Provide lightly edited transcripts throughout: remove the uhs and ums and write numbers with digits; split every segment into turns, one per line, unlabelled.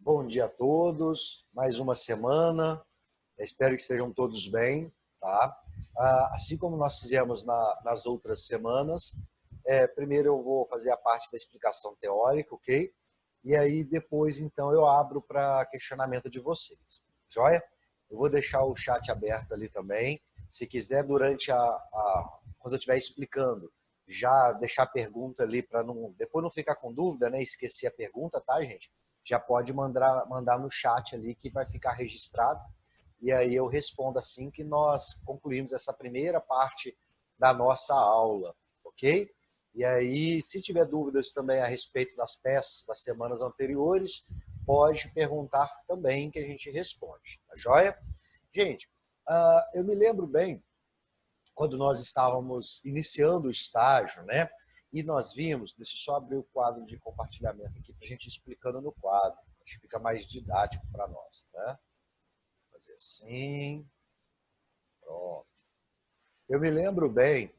Bom dia a todos, mais uma semana, espero que estejam todos bem, tá? Assim como nós fizemos nas outras semanas, primeiro eu vou fazer a parte da explicação teórica, ok? E aí depois, então, eu abro para questionamento de vocês, joia? Eu vou deixar o chat aberto ali também, se quiser quando eu estiver explicando, já deixar a pergunta ali para depois não ficar com dúvida, né? Esquecer a pergunta, tá, gente? Já pode mandar no chat ali que vai ficar registrado. E aí eu respondo assim que nós concluímos essa primeira parte da nossa aula, ok? E aí, se tiver dúvidas também a respeito das peças das semanas anteriores, pode perguntar também que a gente responde, tá joia? Gente, eu me lembro bem quando nós estávamos iniciando o estágio, né? E nós vimos, deixa eu só abrir o quadro de compartilhamento aqui para a gente ir explicando no quadro. Acho que fica mais didático para nós, né? Vou fazer assim. Pronto. Eu me lembro bem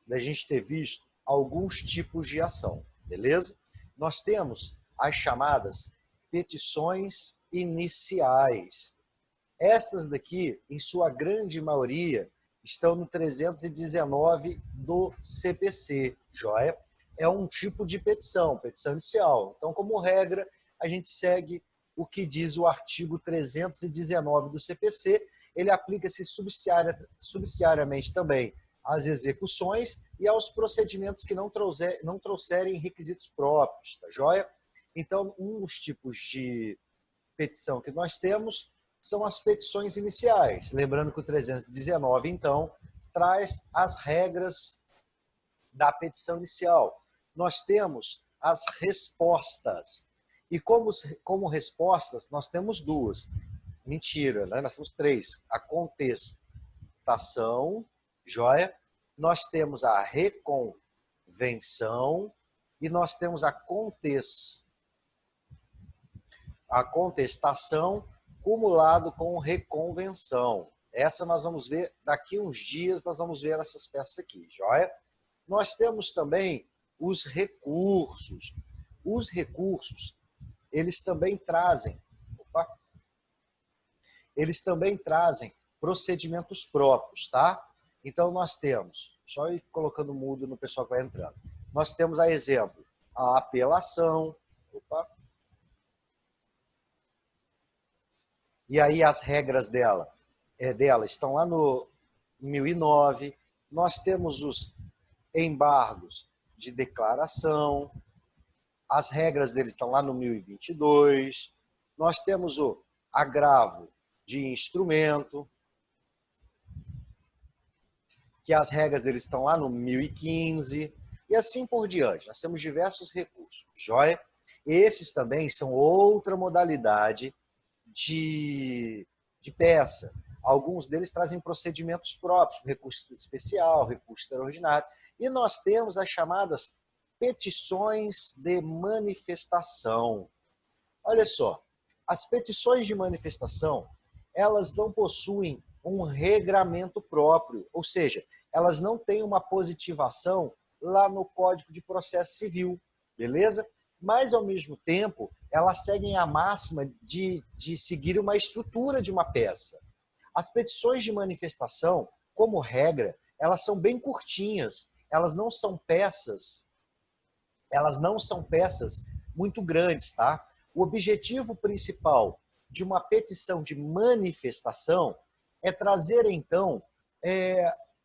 da gente ter visto alguns tipos de ação, beleza? Nós temos as chamadas petições iniciais. Estas daqui, em sua grande maioria, estão no 319 do CPC, joia? É um tipo de petição inicial. Então, como regra, a gente segue o que diz o artigo 319 do CPC. Ele aplica-se subsidiariamente também às execuções e aos procedimentos que não trouxerem requisitos próprios, tá joia? Então, um dos tipos de petição que nós temos são as petições iniciais. Lembrando que o 319, então, traz as regras da petição inicial. Nós temos as respostas. E como respostas, nós temos duas. Mentira, né? Nós temos três. A contestação, joia? Nós temos a reconvenção e nós temos a contestação cumulado com reconvenção. Essa nós vamos ver daqui uns dias, nós vamos ver essas peças aqui, joia? Nós temos também os recursos. Os recursos, eles também trazem procedimentos próprios, tá? Então nós temos, só ir colocando mudo no pessoal que vai entrando. Nós temos, a exemplo, a apelação, e aí as regras dela estão lá no 1009. Nós temos os embargos de declaração, as regras deles estão lá no 1022. Nós temos o agravo de instrumento, que as regras deles estão lá no 1015, e assim por diante. Nós temos diversos recursos, joia? Esses também são outra modalidade de peça. Alguns deles trazem procedimentos próprios, recurso especial, recurso extraordinário. E nós temos as chamadas petições de manifestação. Olha só, as petições de manifestação, elas não possuem um regramento próprio, ou seja, elas não têm uma positivação lá no Código de Processo Civil, beleza? Mas, ao mesmo tempo, elas seguem a máxima de seguir uma estrutura de uma peça. As petições de manifestação, como regra, elas são bem curtinhas, elas não são peças muito grandes, tá? O objetivo principal de uma petição de manifestação é trazer, então,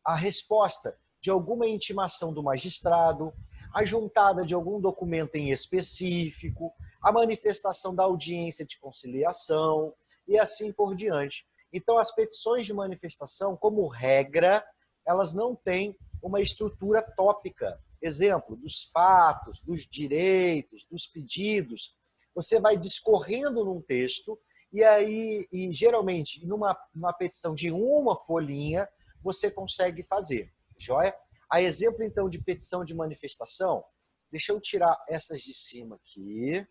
a resposta de alguma intimação do magistrado, a juntada de algum documento em específico, a manifestação da audiência de conciliação e assim por diante. Então, as petições de manifestação, como regra, elas não têm uma estrutura tópica. Exemplo, dos fatos, dos direitos, dos pedidos. Você vai discorrendo num texto e aí, geralmente, numa petição de uma folhinha, você consegue fazer, joia? A exemplo, então, de petição de manifestação, deixa eu tirar essas de cima aqui.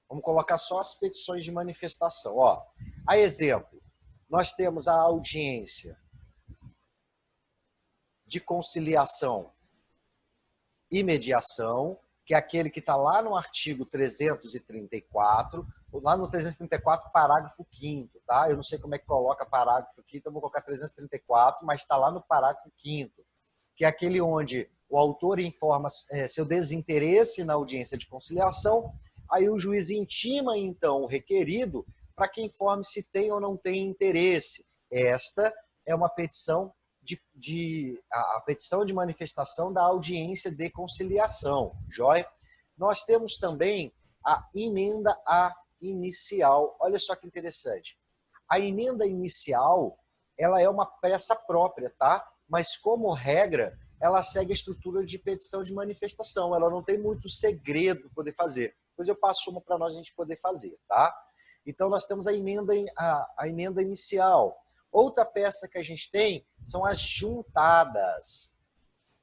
Vamos colocar só as petições de manifestação. Ó, a exemplo, nós temos a audiência de conciliação e mediação, que é aquele que está lá no artigo 334, lá no 334, parágrafo 5º, tá? Eu não sei como é que coloca parágrafo aqui, então vou colocar 334, mas está lá no parágrafo 5º, que é aquele onde o autor informa seu desinteresse na audiência de conciliação, aí o juiz intima, então, o requerido para que informe se tem ou não tem interesse. Esta é uma petição a petição de manifestação da audiência de conciliação, joia? Nós temos também a emenda inicial. Olha só que interessante. A emenda inicial, ela é uma peça própria, tá? Mas, como regra, ela segue a estrutura de petição de manifestação. Ela não tem muito segredo para poder fazer. Depois eu passo uma para nós a gente poder fazer, tá? Então, nós temos a emenda inicial. Outra peça que a gente tem são as juntadas.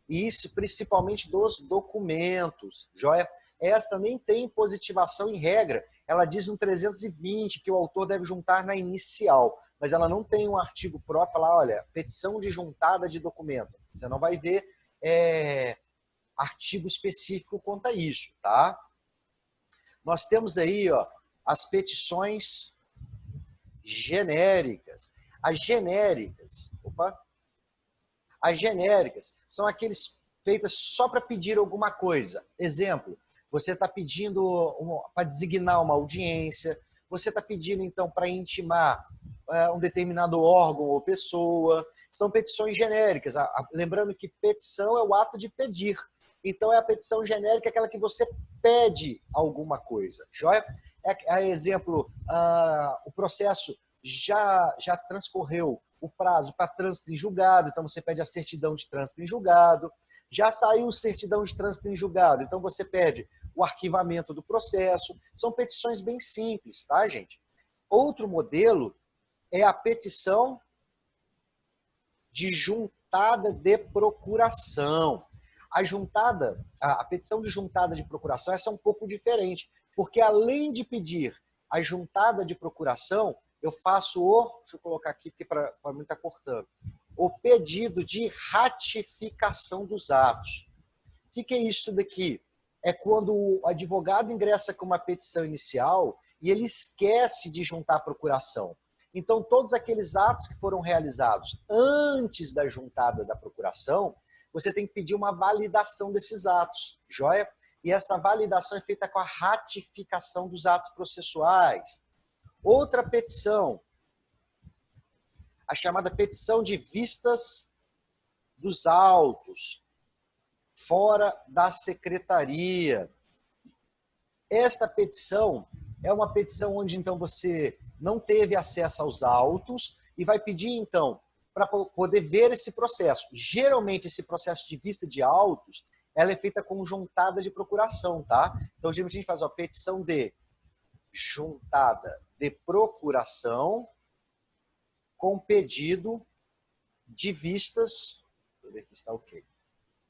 E isso principalmente dos documentos, joia? Esta nem tem positivação em regra. Ela diz no 320 que o autor deve juntar na inicial, mas ela não tem um artigo próprio lá, olha, petição de juntada de documento. Você não vai ver artigo específico quanto a isso, tá? Nós temos aí, ó, as petições genéricas. As genéricas são aqueles feitas só para pedir alguma coisa. Exemplo, você está pedindo para designar uma audiência, você está pedindo, então, para intimar um determinado órgão ou pessoa. São petições genéricas. Lembrando que petição é o ato de pedir. Então, é a petição genérica, aquela que você pede alguma coisa. Joia? Exemplo, o processo já transcorreu o prazo para trânsito em julgado, então você pede a certidão de trânsito em julgado. Já saiu certidão de trânsito em julgado, então você pede o arquivamento do processo. São petições bem simples, tá, gente? Outro modelo é a petição de juntada de procuração. A petição de juntada de procuração, essa é um pouco diferente, porque além de pedir a juntada de procuração, eu faço deixa eu colocar aqui, porque para mim está cortando, o pedido de ratificação dos atos. O que é isso daqui? É quando o advogado ingressa com uma petição inicial e ele esquece de juntar a procuração. Então, todos aqueles atos que foram realizados antes da juntada da procuração, você tem que pedir uma validação desses atos, joia? E essa validação é feita com a ratificação dos atos processuais. Outra petição, a chamada petição de vistas dos autos, fora da secretaria. Esta petição é uma petição onde, então, você não teve acesso aos autos e vai pedir, então, para poder ver esse processo. Geralmente, esse processo de vista de autos, ela é feita com juntada de procuração, tá? Então, geralmente, a gente faz a petição de juntada de procuração com pedido de vistas, deixa eu ver aqui, está ok,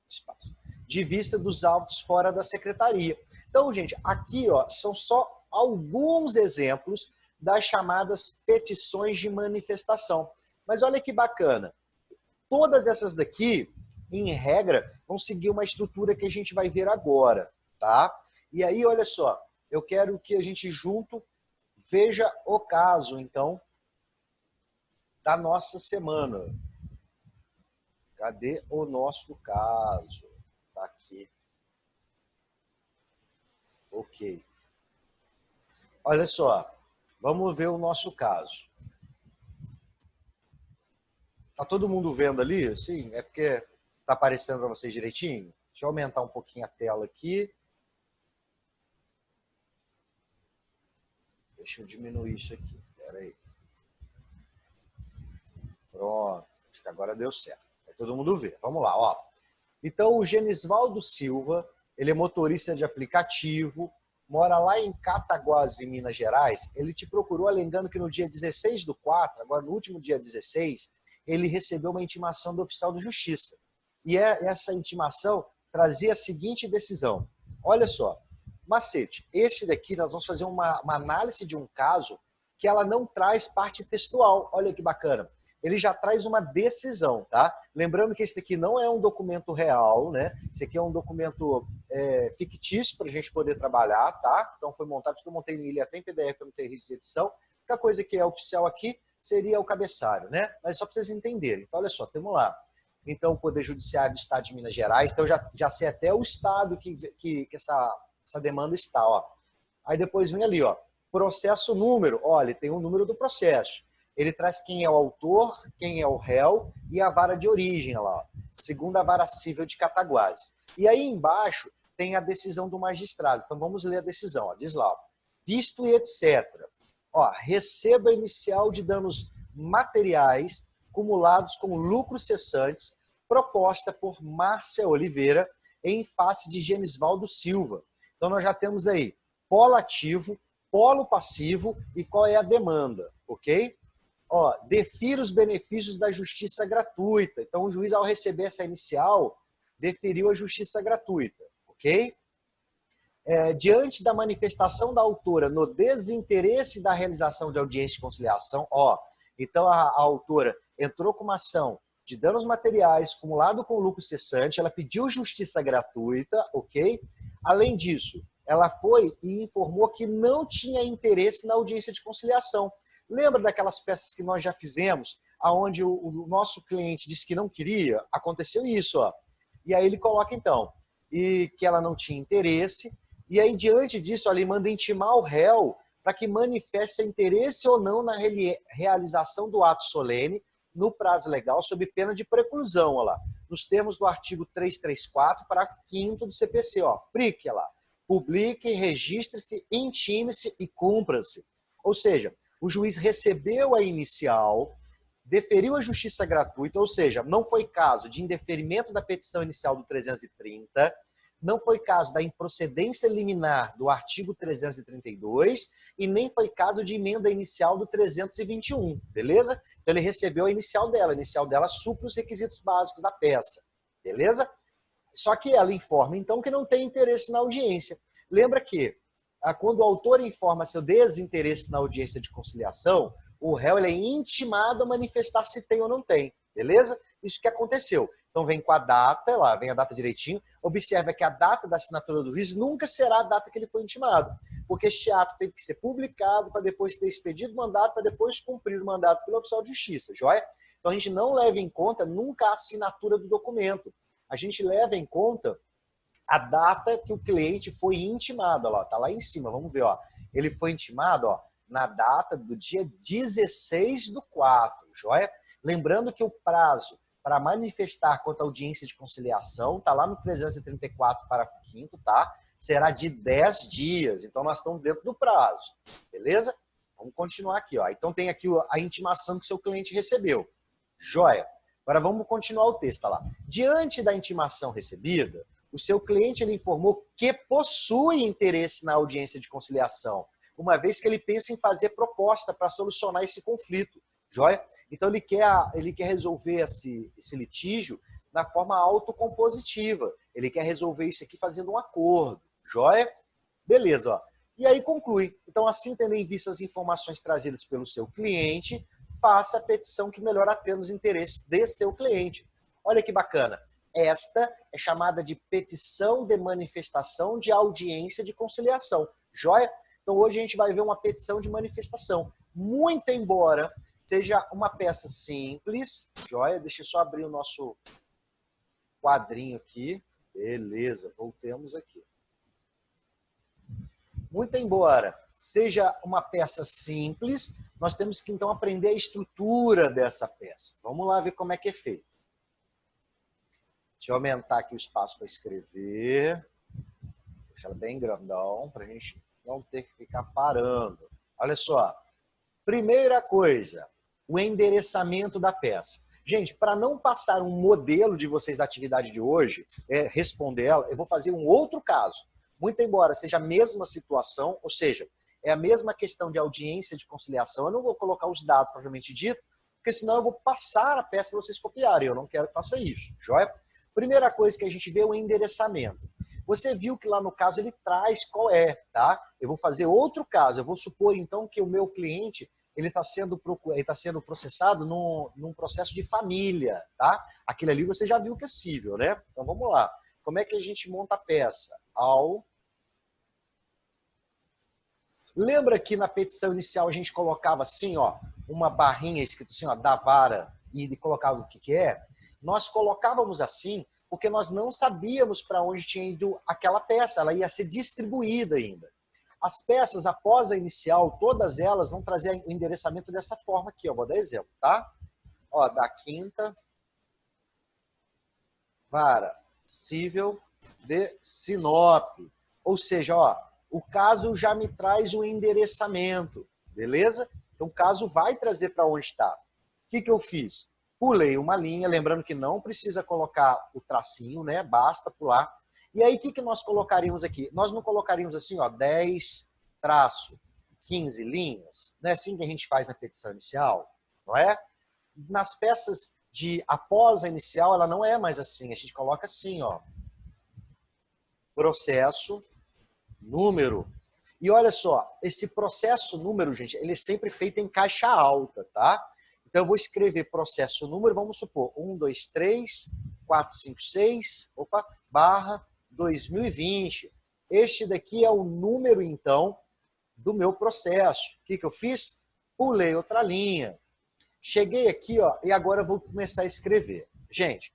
espaço, de vista dos autos fora da secretaria. Então, gente, aqui, ó, são só alguns exemplos das chamadas petições de manifestação. Mas olha que bacana, todas essas daqui, em regra, vão seguir uma estrutura que a gente vai ver agora, tá? E aí, olha só, eu quero que a gente junto veja o caso, então, da nossa semana. Cadê o nosso caso? Tá aqui. Ok. Olha só, vamos ver o nosso caso. Tá todo mundo vendo ali? Sim, é porque tá aparecendo para vocês direitinho? Deixa eu aumentar um pouquinho a tela aqui. Deixa eu diminuir isso aqui. Espera aí. Pronto. Acho que agora deu certo. Aí todo mundo vê. Vamos lá, ó. Então, o Genisvaldo Silva, ele é motorista de aplicativo, mora lá em Cataguases, em Minas Gerais. Ele te procurou alegando que no dia 16/4, agora no último dia 16, ele recebeu uma intimação do oficial de justiça. E essa intimação trazia a seguinte decisão. Olha só. Macete, esse daqui nós vamos fazer uma análise de um caso que ela não traz parte textual. Olha que bacana. Ele já traz uma decisão, tá? Lembrando que esse daqui não é um documento real, né? Esse aqui é um documento fictício para a gente poder trabalhar, tá? Então foi montado, porque eu montei ele até em PDF, para não ter risco de edição. A única coisa que é oficial aqui seria o cabeçário, né? Mas só para vocês entenderem. Então, olha só, temos lá. Então, o Poder Judiciário do Estado de Minas Gerais. Então, já sei até o estado que essa demanda está, ó. Aí depois vem ali, ó, processo número. Olha, tem o número do processo. Ele traz quem é o autor, quem é o réu e a vara de origem, lá, ó. Segunda Vara Cível de Cataguases. E aí embaixo tem a decisão do magistrado. Então vamos ler a decisão. Ó. Diz lá, ó, visto e etc. Ó, receba inicial de danos materiais cumulados com lucros cessantes proposta por Márcia Oliveira em face de Genisvaldo Silva. Então nós já temos aí polo ativo, polo passivo e qual é a demanda, ok? Ó, defira os benefícios da justiça gratuita. Então, o juiz, ao receber essa inicial, deferiu a justiça gratuita, ok? Diante da manifestação da autora no desinteresse da realização de audiência de conciliação, ó, então a autora entrou com uma ação de danos materiais acumulado com lucro cessante, ela pediu justiça gratuita, ok? Além disso, ela foi e informou que não tinha interesse na audiência de conciliação. Lembra daquelas peças que nós já fizemos, aonde o nosso cliente disse que não queria? Aconteceu isso, ó. E aí ele coloca, então, e que ela não tinha interesse, e aí, diante disso, ó, ele manda intimar o réu para que manifeste interesse ou não na realização do ato solene no prazo legal, sob pena de preclusão, ó lá, nos termos do artigo 334, parágrafo 5º do CPC, ó, PRIC, ó lá, publique, registre-se, intime-se e cumpra-se. Ou seja, o juiz recebeu a inicial, deferiu a justiça gratuita, ou seja, não foi caso de indeferimento da petição inicial do 330, não foi caso da improcedência liminar do artigo 332 e nem foi caso de emenda inicial do 321, beleza? Então ele recebeu a inicial dela supre os requisitos básicos da peça, beleza? Só que ela informa, então, que não tem interesse na audiência. Lembra que quando o autor informa seu desinteresse na audiência de conciliação, o réu ele é intimado a manifestar se tem ou não tem, beleza? Isso que aconteceu. Então vem com a data, lá vem a data direitinho, observa que a data da assinatura do juiz nunca será a data que ele foi intimado, porque este ato teve que ser publicado para depois ter expedido o mandato, para depois cumprir o mandato pelo oficial de justiça, joia? Então a gente não leva em conta nunca a assinatura do documento, a gente leva em conta a data que o cliente foi intimado, ó, tá lá em cima, vamos ver, ó. Ele foi intimado, ó, na data do dia 16/4, joia? Lembrando que o prazo para manifestar contra a audiência de conciliação, tá lá no 334, parágrafo 5º, tá? Será de 10 dias, então nós estamos dentro do prazo, beleza? Vamos continuar aqui, ó. Então tem aqui a intimação que seu cliente recebeu, joia? Agora vamos continuar o texto, tá lá. Diante da intimação recebida, o seu cliente ele informou que possui interesse na audiência de conciliação, uma vez que ele pensa em fazer proposta para solucionar esse conflito, joia? Então ele quer resolver esse litígio da forma autocompositiva, ele quer resolver isso aqui fazendo um acordo, joia? Beleza, ó. E aí conclui. Então, assim, tendo em vista as informações trazidas pelo seu cliente, faça a petição que melhor atenda os interesses de seu cliente. Olha que bacana. Esta é chamada de petição de manifestação de audiência de conciliação. Joia? Então hoje a gente vai ver uma petição de manifestação. Muito embora seja uma peça simples, joia? Deixa eu só abrir o nosso quadrinho aqui. Beleza, voltemos aqui. Muito embora seja uma peça simples, nós temos que então aprender a estrutura dessa peça. Vamos lá ver como é que é feito. Deixa eu aumentar aqui o espaço para escrever. Deixar ela bem grandão, para a gente não ter que ficar parando. Olha só. Primeira coisa, o endereçamento da peça. Gente, para não passar um modelo de vocês da atividade de hoje, responder ela, eu vou fazer um outro caso. Muito embora seja a mesma situação, ou seja, é a mesma questão de audiência de conciliação, eu não vou colocar os dados propriamente dito, porque senão eu vou passar a peça para vocês copiarem. Eu não quero que faça isso, joia? Primeira coisa que a gente vê é o endereçamento. Você viu que lá no caso ele traz qual é, tá? Eu vou fazer outro caso. Eu vou supor então que o meu cliente ele está sendo processado num processo de família, tá? Aquele ali você já viu que é cível, né? Então vamos lá. Como é que a gente monta a peça? ao... Lembra que na petição inicial a gente colocava assim, ó, uma barrinha escrito assim, ó, da vara, e colocava o que é? Nós colocávamos assim porque nós não sabíamos para onde tinha ido aquela peça, ela ia ser distribuída ainda. As peças, após a inicial, todas elas vão trazer o endereçamento dessa forma aqui, ó, vou dar exemplo, tá? Ó, da quinta vara civil de Sinop. Ou seja, ó, o caso já me traz o endereçamento, beleza? Então o caso vai trazer para onde está. O que eu fiz? Pulei uma linha, lembrando que não precisa colocar o tracinho, né? Basta pular. E aí o que nós colocaríamos aqui? Nós não colocaríamos assim, ó, 10 traço, 15 linhas? Não é assim que a gente faz na petição inicial, não é? Nas peças de após a inicial, ela não é mais assim. A gente coloca assim, ó. Processo, número. E olha só, esse processo número, gente, ele é sempre feito em caixa alta, tá? Então eu vou escrever processo número, vamos supor, 1, 2, 3, 4, 5, 6, opa, barra 2020. Este daqui é o número, então, do meu processo. O que eu fiz? Pulei outra linha. Cheguei aqui, ó, e agora eu vou começar a escrever. Gente,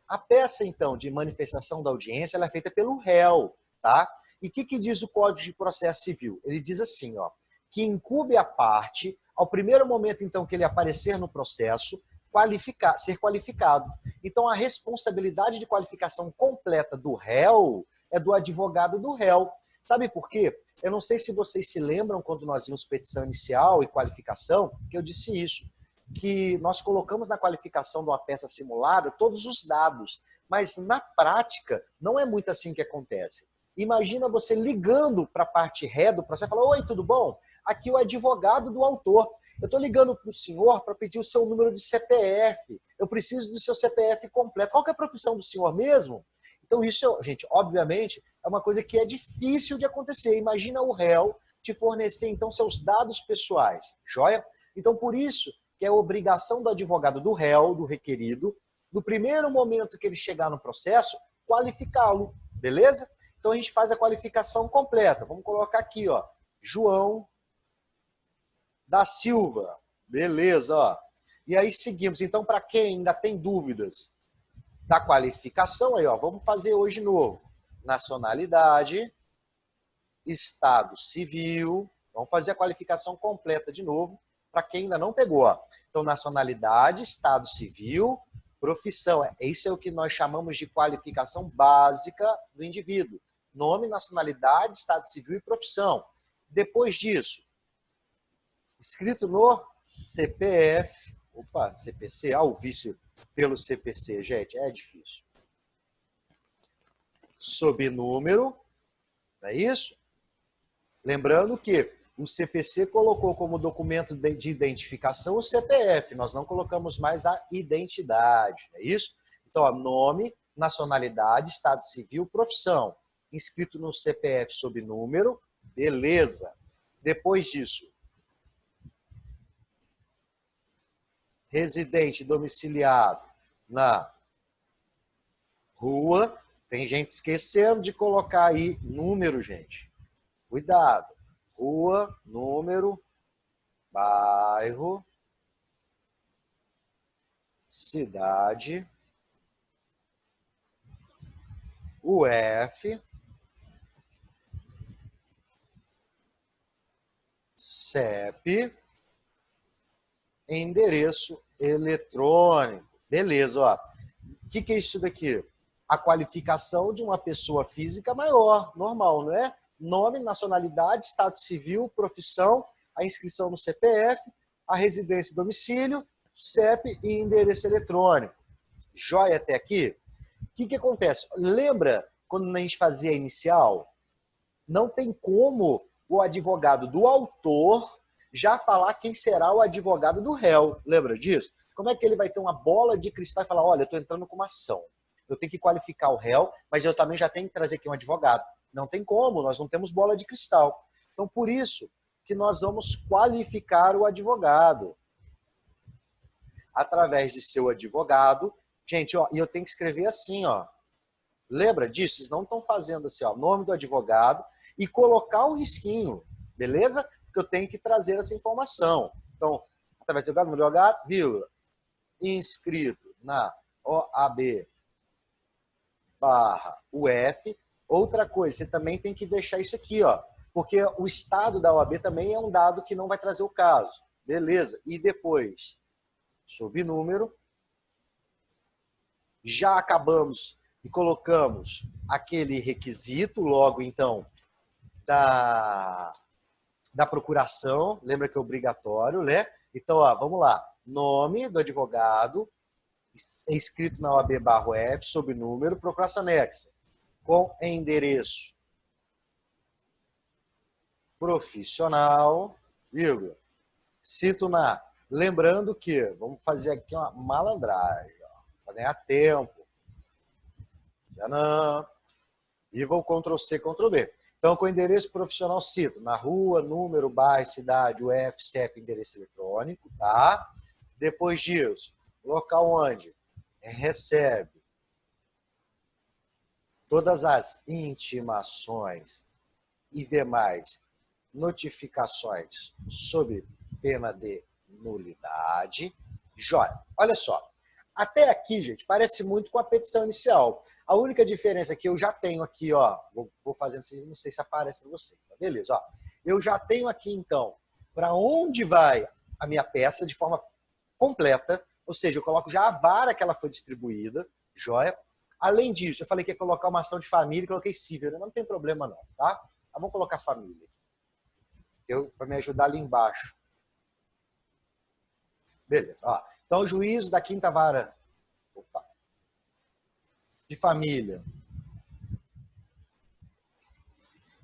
a peça, então, de manifestação da audiência, ela é feita pelo réu, tá? E o que diz o Código de Processo Civil? Ele diz assim, ó, que incumbe a parte, ao primeiro momento, então, que ele aparecer no processo, ser qualificado. Então, a responsabilidade de qualificação completa do réu é do advogado do réu. Sabe por quê? Eu não sei se vocês se lembram, quando nós vimos petição inicial e qualificação, que eu disse isso, que nós colocamos na qualificação de uma peça simulada todos os dados, mas na prática não é muito assim que acontece. Imagina você ligando para a parte ré do processo e falar, oi, tudo bom? Aqui o advogado do autor. Eu estou ligando para o senhor para pedir o seu número de CPF. Eu preciso do seu CPF completo. Qual que é a profissão do senhor mesmo? Então isso, gente, obviamente, é uma coisa que é difícil de acontecer. Imagina o réu te fornecer, então, seus dados pessoais. Joia? Então, por isso que é obrigação do advogado do réu, do requerido, no primeiro momento que ele chegar no processo, qualificá-lo. Beleza? Então, a gente faz a qualificação completa. Vamos colocar aqui, ó, João da Silva. Beleza, ó. E aí seguimos. Então, para quem ainda tem dúvidas da qualificação, aí, ó, vamos fazer hoje de novo. Nacionalidade, estado civil. Vamos fazer a qualificação completa de novo, para quem ainda não pegou. Ó. Então, nacionalidade, estado civil, profissão. Isso é o que nós chamamos de qualificação básica do indivíduo. Nome, nacionalidade, estado civil e profissão. Depois disso, escrito no CPF, opa, CPC, o vício pelo CPC, gente, é difícil. Sob número, não é isso? Lembrando que o CPC colocou como documento de identificação o CPF, nós não colocamos mais a identidade, é isso? Então, ó, nome, nacionalidade, estado civil, profissão. Inscrito no CPF sob número, beleza. Depois disso, residente domiciliado na rua. Tem gente esquecendo de colocar aí número, gente. Cuidado. Rua, número, bairro, cidade, UF, CEP, endereço eletrônico. Beleza, ó. O que é isso daqui? A qualificação de uma pessoa física maior, normal, não é? Nome, nacionalidade, estado civil, profissão, a inscrição no CPF, a residência e domicílio, CEP e endereço eletrônico. Joia até aqui? O que acontece? Lembra quando a gente fazia a inicial? Não tem como o advogado do autor já falar quem será o advogado do réu. Lembra disso? Como é que ele vai ter uma bola de cristal e falar, olha, eu estou entrando com uma ação. Eu tenho que qualificar o réu, mas eu também já tenho que trazer aqui um advogado. Não tem como, nós não temos bola de cristal. Então, por isso que nós vamos qualificar o advogado. Através de seu advogado. Gente, ó, e eu tenho que escrever assim, ó. Lembra disso? Vocês não estão fazendo assim, ó, nome do advogado e colocar um risquinho, beleza? Porque eu tenho que trazer essa informação. Então, através do advogado, vírgula, inscrito na OAB barra UF. Outra coisa, você também tem que deixar isso aqui, ó, porque o estado da OAB também é um dado que não vai trazer o caso. Beleza. E depois, subnúmero. Já acabamos e colocamos aquele requisito, logo, então, da procuração. Lembra que é obrigatório, né? Então, ó, vamos lá. Nome do advogado, inscrito na OAB/F, sobrenúmero, procuração anexa, com endereço profissional, vírgula. Cito na. Lembrando que, vamos fazer aqui uma malandragem, para ganhar tempo. Já não. E vou Ctrl+C, Ctrl+V. Então, com endereço profissional, cito na rua, número, bairro, cidade, UF, CEP, endereço eletrônico, tá? Depois disso, local onde recebe todas as intimações e demais notificações sob pena de nulidade. Jóia. Olha só. Até aqui, gente, parece muito com a petição inicial. A única diferença é que eu já tenho aqui, ó, vou fazendo assim, não sei se aparece para você. Tá? Beleza, ó. Eu já tenho aqui, então, para onde vai a minha peça de forma completa, ou seja, eu coloco já a vara que ela foi distribuída, jóia. Além disso, eu falei que ia colocar uma ação de família, coloquei civil, não tem problema não, tá? Vamos colocar família. Para me ajudar ali embaixo. Beleza, ó. Então, o juízo da quinta vara de família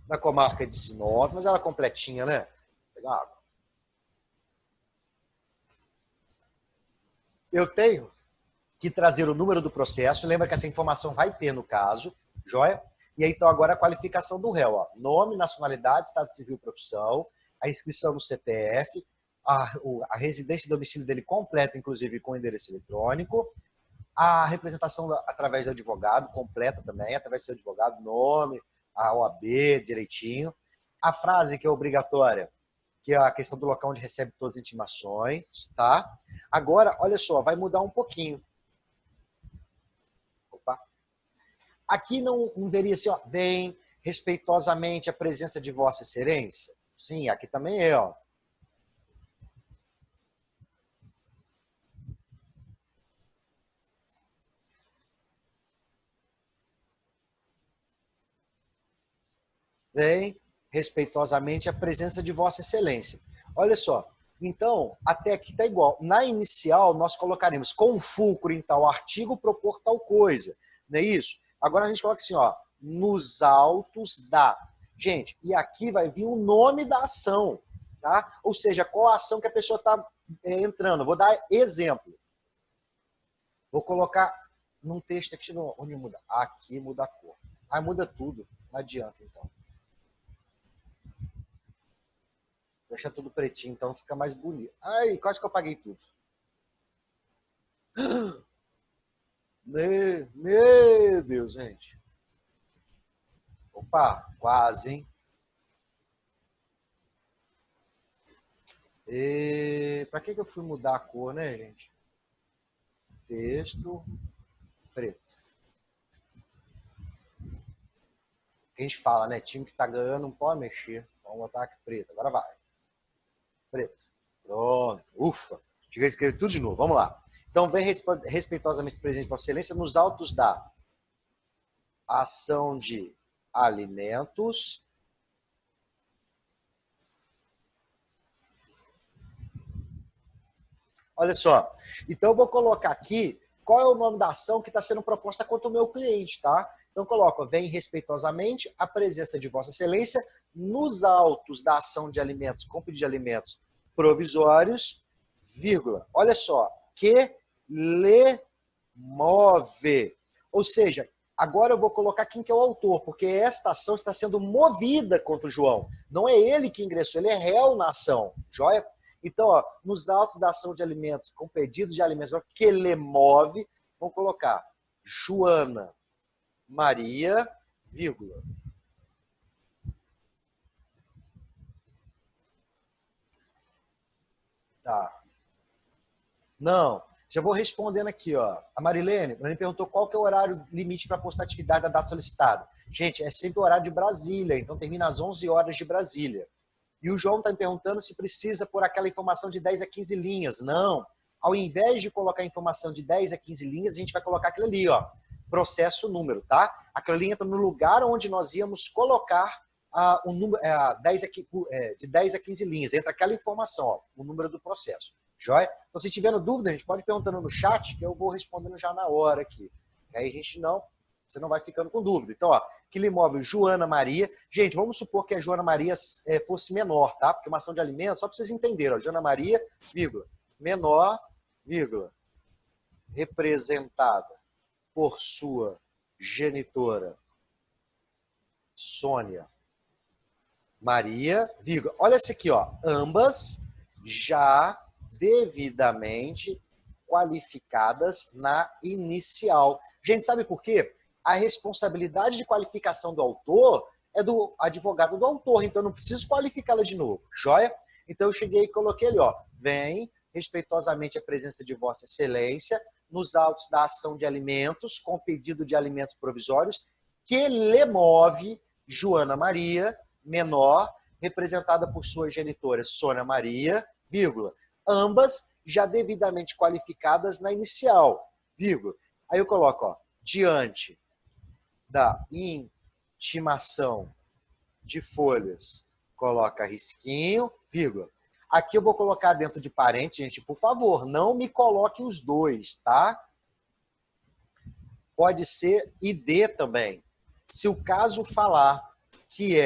da comarca de Sinop, mas ela é completinha, né? Vou pegar água. Eu tenho que trazer o número do processo. Lembra que essa informação vai ter no caso, joia? E aí, então, agora a qualificação do réu. Ó. Nome, nacionalidade, estado civil, profissão, a inscrição no CPF, a residência e domicílio dele completa, inclusive com endereço eletrônico, a representação através do advogado, completa também, através do seu advogado, nome, a OAB, direitinho. A frase que é obrigatória, que é a questão do local onde recebe todas as intimações, tá? Agora, olha só, vai mudar um pouquinho. Opa. Aqui não veria assim, ó, vem respeitosamente a presença de Vossa Excelência. Sim, aqui também é, ó. Vem respeitosamente a presença de Vossa Excelência. Olha só, então, até aqui está igual. Na inicial, nós colocaremos com fulcro em tal artigo propor tal coisa. Não é isso? Agora a gente coloca assim, ó, nos autos da. Gente, e aqui vai vir o nome da ação, tá? Ou seja, qual a ação que a pessoa está entrando. Vou dar exemplo. Vou colocar num texto aqui, onde muda? Aqui muda a cor. Aí muda tudo. Não adianta, então. Deixa tudo pretinho, então fica mais bonito. Ai, quase que eu apaguei tudo. Meu Deus, gente. Opa, quase, hein? Para que eu fui mudar a cor, né, gente? Texto preto. A gente fala, né? Time que tá ganhando não pode mexer. Vamos botar aqui preto. Agora vai. Preto. Pronto. Ufa. Chega a escrever tudo de novo. Vamos lá. Então, vem respeitosamente presente Vossa Excelência nos autos da ação de alimentos. Olha só. Então, eu vou colocar aqui qual é o nome da ação que está sendo proposta contra o meu cliente, tá? Então, coloco, vem respeitosamente a presença de Vossa Excelência nos autos da ação de alimentos, com pedido de alimentos provisórios, vírgula. Olha só, que lhe move. Ou seja, agora eu vou colocar quem que é o autor, porque esta ação está sendo movida contra o João. Não é ele que ingressou, ele é réu na ação. Joia? Então, ó, nos autos da ação de alimentos, com pedido de alimentos, que lhe move, vamos colocar Joana Maria, vírgula. Tá. Não, já vou respondendo aqui, ó. A Marilene perguntou qual que é o horário limite para postar atividade da data solicitada. Gente, é sempre o horário de Brasília, então termina às 11 horas de Brasília. E o João está me perguntando se precisa pôr aquela informação de 10 a 15 linhas. Não. Ao invés de colocar a informação de 10 a 15 linhas, a gente vai colocar aquilo ali, ó. Processo número, tá? Aquela linha está no lugar onde nós íamos colocar o número, de 10 a 15 linhas. Entra aquela informação, ó, o número do processo. Joia? Então, se tiver dúvida, a gente pode ir perguntando no chat, que eu vou respondendo já na hora aqui. Aí a gente você não vai ficando com dúvida. Então, ó, aquele imóvel Joana Maria. Gente, vamos supor que a Joana Maria fosse menor, tá? Porque uma ação de alimentos, só para vocês entenderem, ó, Joana Maria, vírgula, menor, vírgula, representada por sua genitora Sônia Maria, vírgula. Olha esse aqui, ó, ambas já devidamente qualificadas na inicial. Gente, sabe por quê? A responsabilidade de qualificação do autor é do advogado do autor, então eu não preciso qualificá-la de novo, joia? Então eu cheguei e coloquei ali, ó, vem respeitosamente a presença de Vossa Excelência nos autos da ação de alimentos, com pedido de alimentos provisórios, que lhe move Joana Maria, menor, representada por sua genitora Sônia Maria, vírgula, ambas já devidamente qualificadas na inicial, vírgula. Aí eu coloco, ó, diante da intimação de folhas, coloca risquinho, vírgula. Aqui eu vou colocar dentro de parênteses, gente, por favor, não me coloque os dois, tá? Pode ser ID também. Se o caso falar que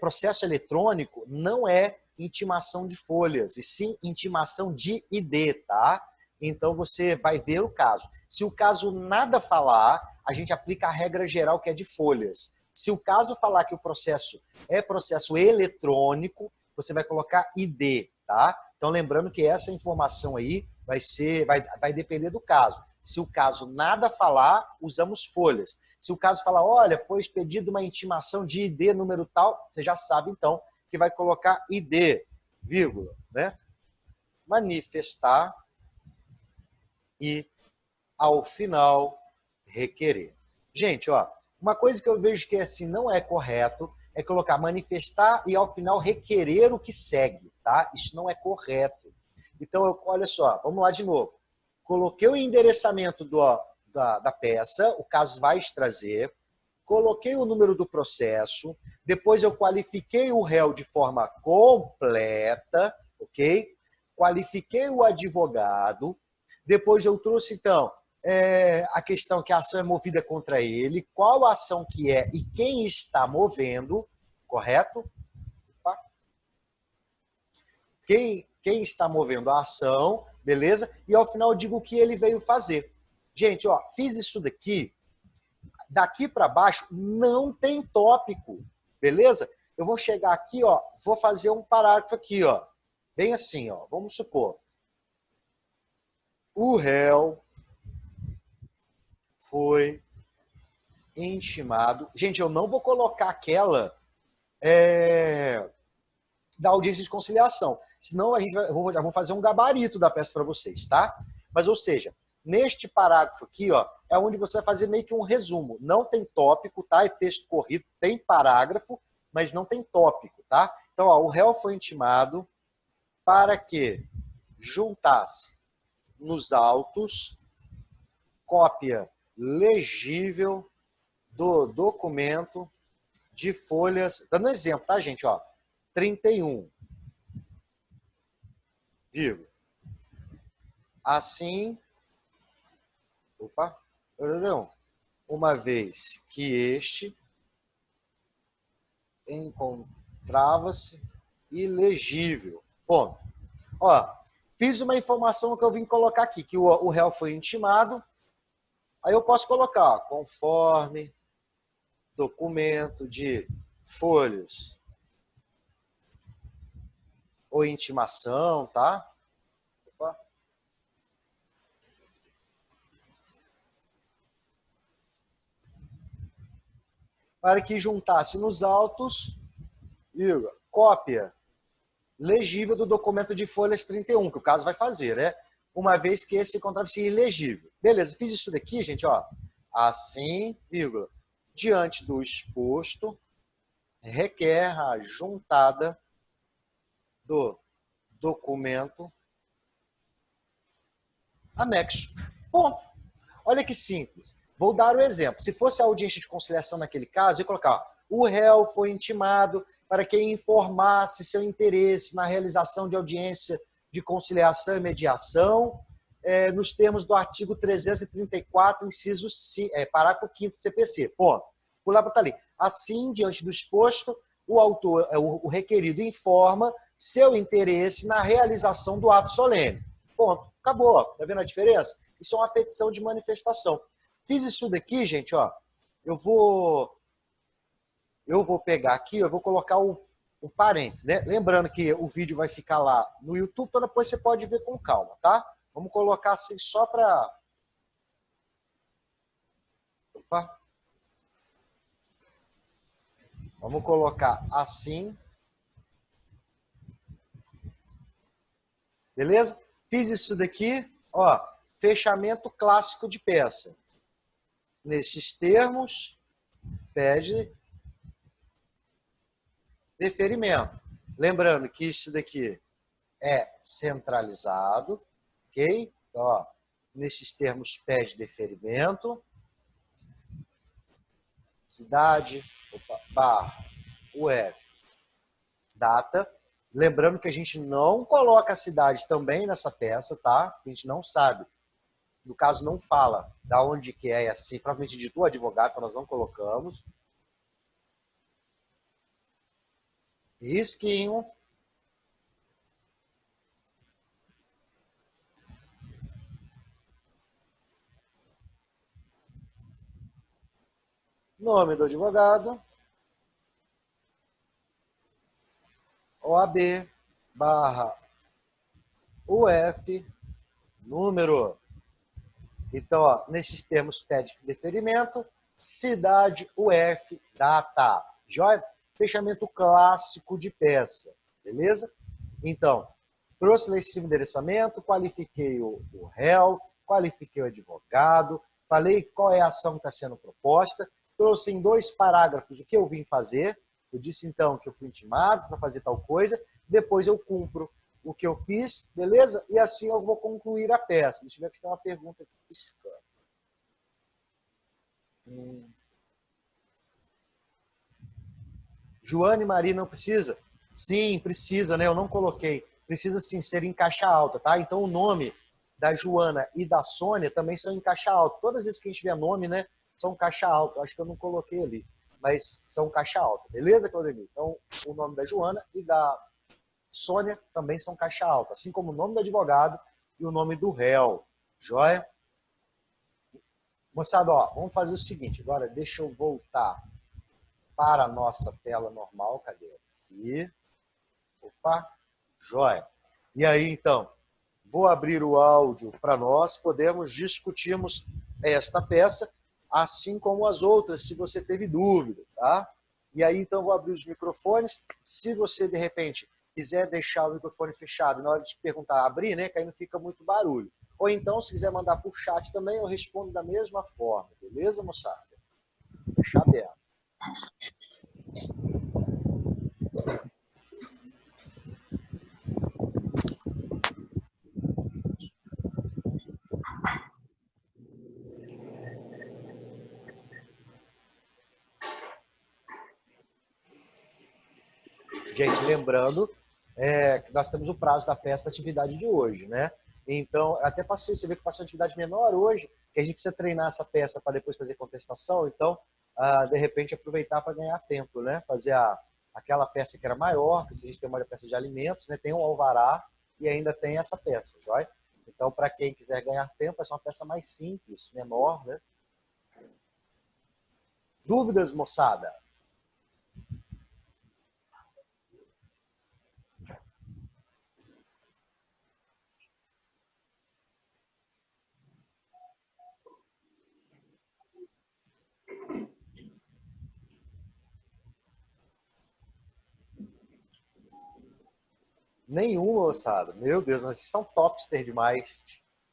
processo eletrônico, não é intimação de folhas, e sim intimação de ID, tá? Então você vai ver o caso. Se o caso nada falar, a gente aplica a regra geral que é de folhas. Se o caso falar que o processo é processo eletrônico, você vai colocar ID, tá? Então lembrando que essa informação aí vai depender do caso. Se o caso nada falar, usamos folhas. Se o caso falar, olha, foi expedida uma intimação de ID número tal, você já sabe então que vai colocar ID, vírgula, né? Manifestar e, ao final, requerer. Gente, ó, uma coisa que eu vejo que assim não é correto é colocar manifestar e, ao final, requerer o que segue, tá? Isso não é correto. Então, olha só, vamos lá de novo. Coloquei o endereçamento da peça, o caso vai trazer, coloquei o número do processo, depois eu qualifiquei o réu de forma completa, ok? Qualifiquei o advogado, depois eu trouxe, então, a questão que a ação é movida contra ele, qual a ação que é e quem está movendo, correto? Opa. Quem está movendo a ação, beleza? E ao final eu digo o que ele veio fazer. Gente, ó, fiz isso daqui para baixo não tem tópico, beleza? Eu vou chegar aqui, ó, vou fazer um parágrafo aqui, ó, bem assim, ó, vamos supor. O réu foi intimado. Gente, eu não vou colocar aquela da audiência de conciliação, senão eu já vou fazer um gabarito da peça para vocês, tá? Mas, ou seja, neste parágrafo aqui, ó, é onde você vai fazer meio que um resumo. Não tem tópico, tá? É texto corrido, tem parágrafo, mas não tem tópico, tá? Então, ó, o réu foi intimado para que juntasse nos autos cópia legível do documento de folhas, dando exemplo, tá, gente, ó, 31, vírgula. Assim, uma vez que este encontrava-se ilegível. Ponto. Ó, fiz uma informação que eu vim colocar aqui, que o réu foi intimado. Aí eu posso colocar, ó, conforme documento de folhas ou intimação, tá? Opa. para que juntasse nos autos, cópia legível do documento de folhas 31, que o caso vai fazer, né? Uma vez que esse encontrava-se ilegível. Beleza, fiz isso daqui, gente, ó. Assim, vírgula, diante do exposto, requer a juntada do documento anexo. Ponto. Olha que simples. Vou dar o exemplo. Se fosse a audiência de conciliação naquele caso, eu ia colocar, ó, o réu foi intimado para que informasse seu interesse na realização de audiência de conciliação e mediação, nos termos do artigo 334, inciso parágrafo 5º do CPC. Ponto. Pular para ali. Assim, diante do exposto, o autor, o requerido informa seu interesse na realização do ato solene. Ponto. Acabou. Tá vendo a diferença? Isso é uma petição de manifestação. Fiz isso daqui, gente, ó. Eu vou pegar aqui, eu vou colocar o parênteses, né? Lembrando que o vídeo vai ficar lá no YouTube, então depois você pode ver com calma, tá? Vamos colocar assim só para... Opa. Vamos colocar assim. Beleza? Fiz isso daqui, ó, fechamento clássico de peça. Nesses termos, pede deferimento. Lembrando que isso daqui é centralizado, ok? Então, ó, nesses termos, pede deferimento. Cidade, barra, UF, data. Lembrando que a gente não coloca a cidade também nessa peça, tá? A gente não sabe. No caso, não fala da onde que é assim, provavelmente ditou o advogado, então nós não colocamos. Risquinho. Nome do advogado. OAB, barra, UF, número. Então, ó, nesses termos pede deferimento, cidade, UF, data. Joia? Fechamento clássico de peça. Beleza? Então, trouxe lá esse endereçamento, qualifiquei o réu, qualifiquei o advogado, falei qual é a ação que está sendo proposta, trouxe em 2 parágrafos o que eu vim fazer. Eu disse, então, que eu fui intimado para fazer tal coisa, depois eu cumpro o que eu fiz, beleza? E assim eu vou concluir a peça. Deixa eu ver que tem uma pergunta aqui piscando. Joana e Maria não precisa? Sim, precisa, né? Eu não coloquei. Precisa sim ser em caixa alta, tá? Então o nome da Joana e da Sônia também são em caixa alta. Todas as vezes que a gente vê nome, né, são caixa alta. Eu acho que eu não coloquei ali, mas são caixa alta. Beleza, Claudemir? Então o nome da Joana e da Sônia também são caixa alta, assim como o nome do advogado e o nome do réu. Joia? Moçada, ó, vamos fazer o seguinte. Agora deixa eu voltar para a nossa tela normal. Cadê? Aqui. Opa, joia. E aí, então, vou abrir o áudio para nós, podemos discutirmos esta peça, assim como as outras, se você teve dúvida, tá? E aí, então, vou abrir os microfones. Se você, de repente, quiser deixar o microfone fechado, na hora de perguntar, abrir, né, que aí não fica muito barulho. Ou então, se quiser mandar por chat também, eu respondo da mesma forma, beleza, moçada? Deixar aberto. Gente, lembrando que nós temos o prazo da peça da atividade de hoje, né? Então, até passei, você vê que passou atividade menor hoje, que a gente precisa treinar essa peça para depois fazer contestação, então, de repente, aproveitar para ganhar tempo, né? Fazer aquela peça que era maior, que se a gente tem uma peça de alimentos, né? Tem um alvará e ainda tem essa peça, joia? Então, para quem quiser ganhar tempo, essa é uma peça mais simples, menor, né? Dúvidas, moçada? Nenhuma, moçada. Meu Deus, vocês são topster demais.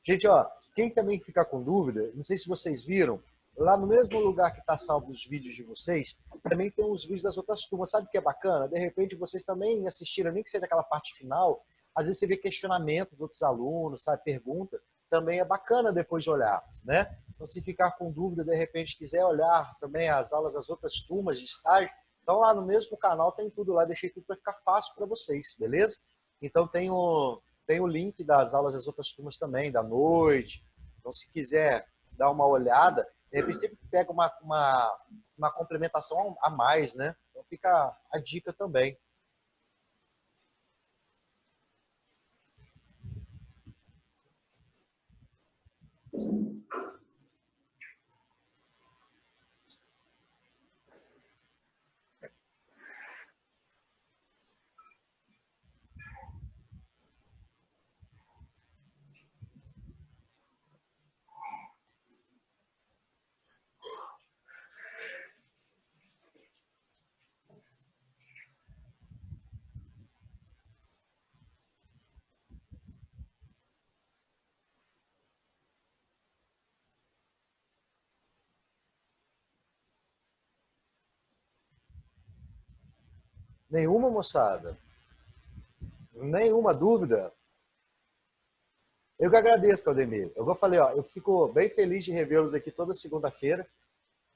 Gente, ó, quem também ficar com dúvida, não sei se vocês viram, lá no mesmo lugar que está salvo os vídeos de vocês, também tem os vídeos das outras turmas. Sabe o que é bacana? De repente vocês também assistiram, nem que seja aquela parte final, às vezes você vê questionamento de outros alunos, sabe, pergunta, também é bacana depois de olhar, né? Então, se ficar com dúvida, de repente quiser olhar também as aulas das outras turmas de estágio, então lá no mesmo canal tem tudo lá, deixei tudo para ficar fácil para vocês, beleza? Então tem o link das aulas das outras turmas também, da noite. Então, se quiser dar uma olhada, de repente sempre pega uma complementação a mais, né? Então fica a dica também. Nenhuma, moçada? Nenhuma dúvida? Eu que agradeço, Claudemir. Eu falei, ó, eu fico bem feliz de revê-los aqui toda segunda-feira.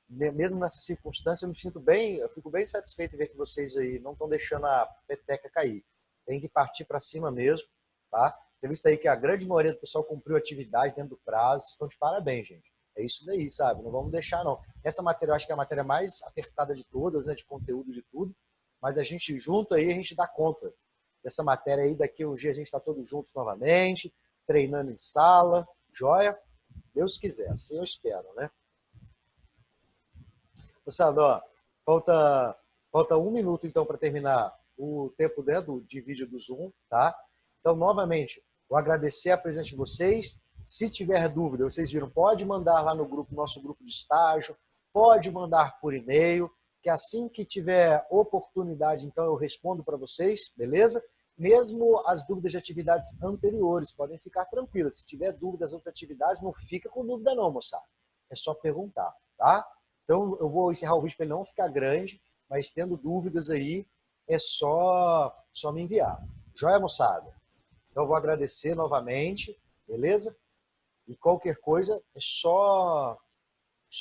Mesmo nessa circunstância, eu fico bem satisfeito em ver que vocês aí não estão deixando a peteca cair. Tem que partir para cima mesmo, tá? Tem visto aí que a grande maioria do pessoal cumpriu a atividade dentro do prazo. Estão de parabéns, gente. É isso daí, sabe? Não vamos deixar, não. Essa matéria, eu acho que é a matéria mais apertada de todas, né? De conteúdo de tudo. Mas a gente junto aí, a gente dá conta dessa matéria aí. Daqui a um dia a gente está todos juntos novamente, treinando em sala. Joia? Deus quiser, assim eu espero, né? Moçada, ó, falta um minuto então para terminar o tempo, né, de vídeo do Zoom, tá? Então, novamente, vou agradecer a presença de vocês. Se tiver dúvida, vocês viram, pode mandar lá no grupo, nosso grupo de estágio, pode mandar por e-mail, que assim que tiver oportunidade, então eu respondo para vocês, beleza? Mesmo as dúvidas de atividades anteriores, podem ficar tranquilas. Se tiver dúvida das outras atividades, não fica com dúvida não, moçada. É só perguntar, tá? Então, eu vou encerrar o vídeo para ele não ficar grande, mas tendo dúvidas aí, é só me enviar. Joia, moçada? Então, eu vou agradecer novamente, beleza? E qualquer coisa, é só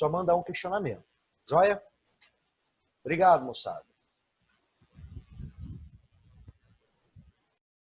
mandar um questionamento. Joia? Obrigado, moçada.